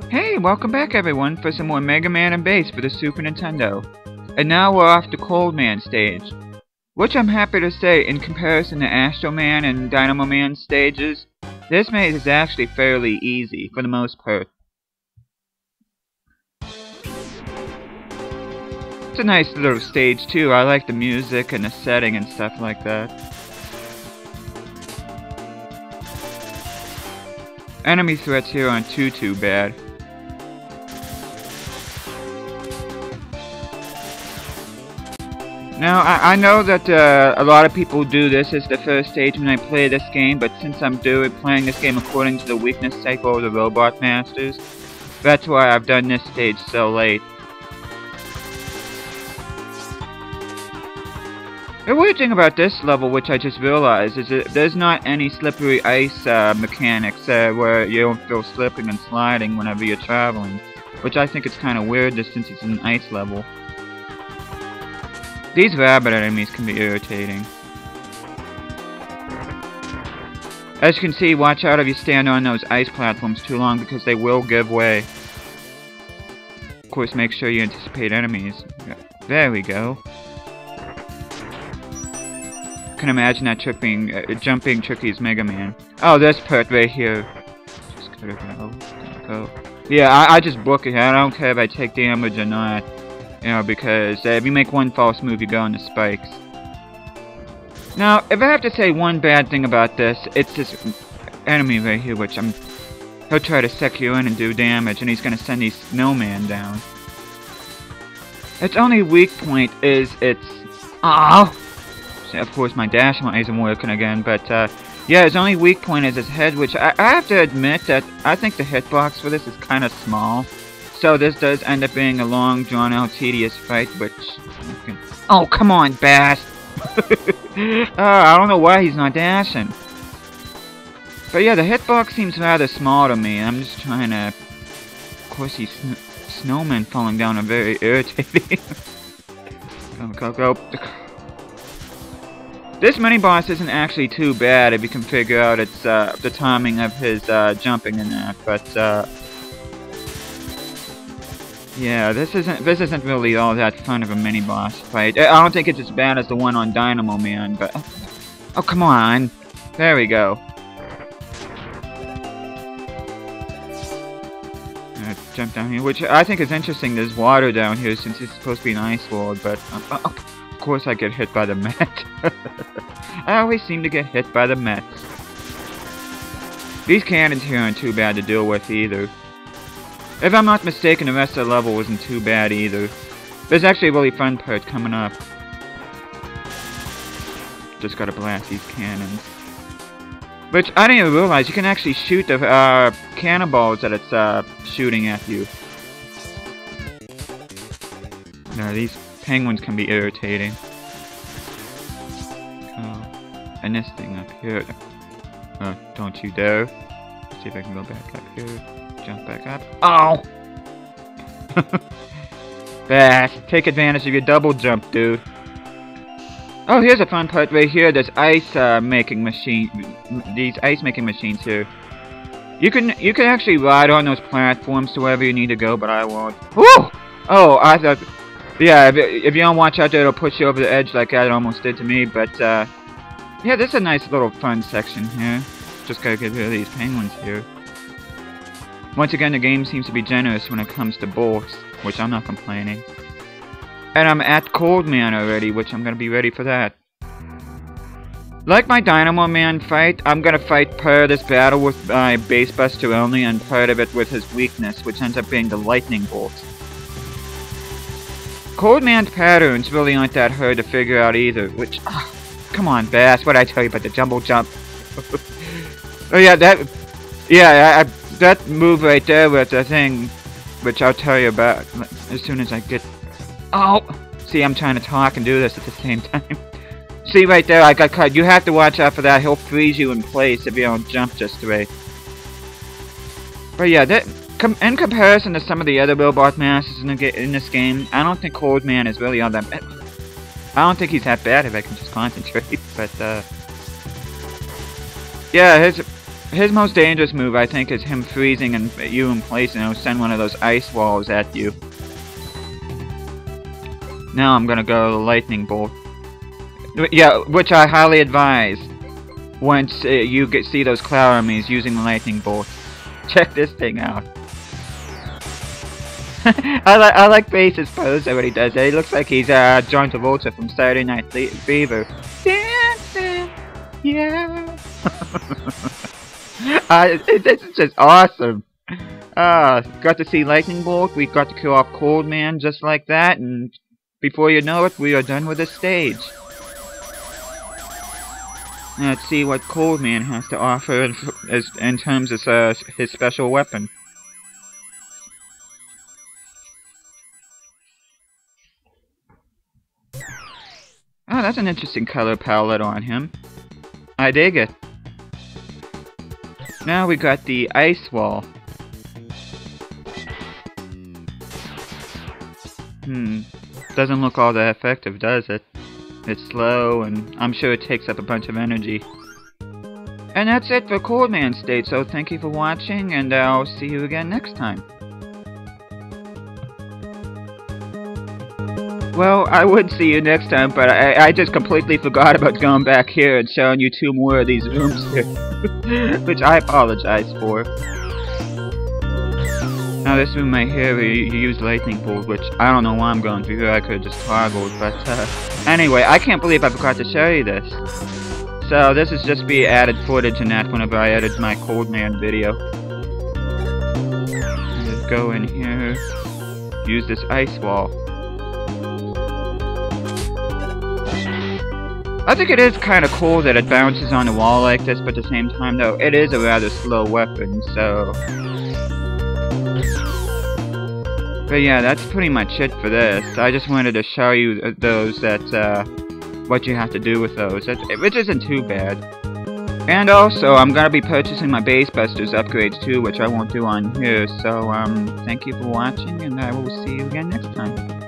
Hey, welcome back everyone for some more Mega Man and Bass for the Super Nintendo. And now we're off to Cold Man stage. Which I'm happy to say, in comparison to Astro Man and Dynamo Man stages, this maze is actually fairly easy, for the most part. It's a nice little stage too. I like the music and the setting and stuff like that. Enemy threats here aren't too bad. Now, I know that a lot of people do this as the first stage when I play this game, but since I'm playing this game according to the weakness cycle of the Robot Masters, that's why I've done this stage so late. The weird thing about this level, which I just realized, is that there's not any slippery ice mechanics where you don't feel slipping and sliding whenever you're traveling, which I think is kind of weird since it's an ice level. These rabbit enemies can be irritating. As you can see, watch out if you stand on those ice platforms too long because they will give way. Of course, make sure you anticipate enemies. There we go. I can imagine that jumping Tricky's Mega Man. Oh, this part right here. Just gotta go. Yeah, I just book it. I don't care if I take damage or not. You know, because if you make one false move, you go on the spikes. Now, if I have to say one bad thing about this, it's this enemy right here, which he'll try to suck you in and do damage, and he's gonna send these snowman down. Its only weak point is its... Oh! Of course, my dash isn't working again, but, yeah, its only weak point is its head, which I have to admit that I think the hitbox for this is kind of small. So this does end up being a long, drawn-out, tedious fight, which... Oh, come on, Bass! I don't know why he's not dashing. But yeah, the hitbox seems rather small to me. I'm just trying to... Of course, these snowmen falling down are very irritating. Go. This mini-boss isn't actually too bad if you can figure out the timing of his jumping and that, but... Yeah, this isn't really all that fun of a mini-boss fight. I don't think it's as bad as the one on Dynamo Man, but... Oh, come on! There we go. Jump down here, which I think is interesting. There's water down here since it's supposed to be an ice world, but... of course I get hit by the Met. I always seem to get hit by the Mets. These cannons here aren't too bad to deal with either. If I'm not mistaken, the rest of the level wasn't too bad either. There's actually a really fun part coming up. Just gotta blast these cannons. Which, I didn't even realize, you can actually shoot the cannonballs that it's shooting at you. No, these penguins can be irritating. Oh, and this thing up here. Don't you dare. Let's see if I can go back up here. Jump back up. Oh! Bass, take advantage of your double jump, dude. Oh, here's a fun part right here. There's ice making machine. These ice making machines here. You can actually ride on those platforms to wherever you need to go, but I won't. Woo! Oh, I thought. Yeah, if you don't watch out there, it'll push you over the edge like that almost did to me. But yeah, this is a nice little fun section here. Just gotta get rid of these penguins here. Once again, the game seems to be generous when it comes to bolts, which I'm not complaining. And I'm at Cold Man already, which I'm gonna be ready for that. Like my Dynamo Man fight, I'm gonna fight part of this battle with my Base Buster only, and part of it with his weakness, which ends up being the Lightning Bolt. Cold Man's patterns really aren't that hard to figure out either, which... Oh, come on, Bass, what'd I tell you about the jumbo jump? Oh yeah, that move right there with the thing, which I'll tell you about as soon as I get... Oh! See, I'm trying to talk and do this at the same time. See right there, I got caught. You have to watch out for that. He'll freeze you in place if you don't jump just right. But yeah, in comparison to some of the other Robot Masters in this game, I don't think Cold Man is really all that bad. I don't think he's that bad if I can just concentrate, but yeah, His most dangerous move, I think, is him freezing and you in place and he'll send one of those ice walls at you. Now I'm gonna go lightning bolt. Yeah, which I highly advise once you see those cloud armies using the lightning bolt. Check this thing out. I like Base's pose when he does it. He looks like he's John Travolta from Saturday Night Fever. Dancing, yeah. This is just awesome. Got to see lightning bolt. We got to kill off Cold Man just like that, and before you know it, we are done with the stage. Now let's see what Cold Man has to offer in terms of his special weapon. Oh, that's an interesting color palette on him. I dig it. Now we got the ice wall. Doesn't look all that effective, does it? It's slow, and I'm sure it takes up a bunch of energy. And that's it for Cold Man State, so thank you for watching, and I'll see you again next time. Well, I would see you next time, but I just completely forgot about going back here and showing you 2 more of these rooms here, which I apologize for. Now this room right here, you use lightning bolt, which I don't know why I'm going through here. I could have just toggled, but anyway, I can't believe I forgot to show you this. So this is just be added footage in that whenever I edit my Cold Man video. Just go in here, use this ice wall. I think it is kind of cool that it bounces on the wall like this, but at the same time though, it is a rather slow weapon, so... But yeah, that's pretty much it for this. I just wanted to show you those what you have to do with those, which isn't too bad. And also, I'm gonna be purchasing my Base Busters upgrades too, which I won't do on here, so thank you for watching, and I will see you again next time.